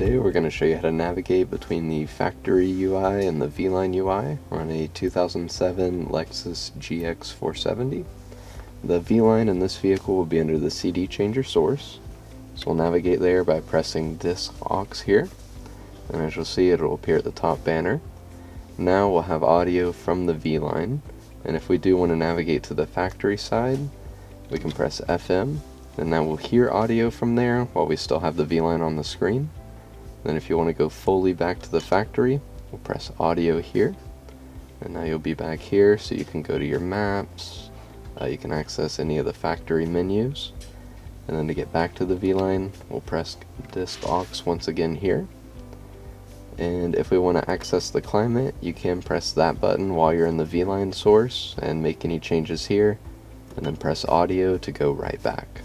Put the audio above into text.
Today we're going to show you how to navigate between the factory UI and the VLine UI. We're on a 2007 Lexus GX 470. The VLine in this vehicle will be under the CD changer source. So we'll navigate there by pressing disc aux here. And as you'll see, it will appear at the top banner. Now we'll have audio from the VLine. And if we do want to navigate to the factory side, we can press FM. And now we'll hear audio from there while we still have the VLine on the screen. Then if you want to go fully back to the factory, we'll press audio here. And now you'll be back here, so you can go to your maps, you can access any of the factory menus. And then to get back to the VLine, we'll press disc aux once again here. And if we want to access the climate, you can press that button while you're in the VLine source and make any changes here, and then press audio to go right back.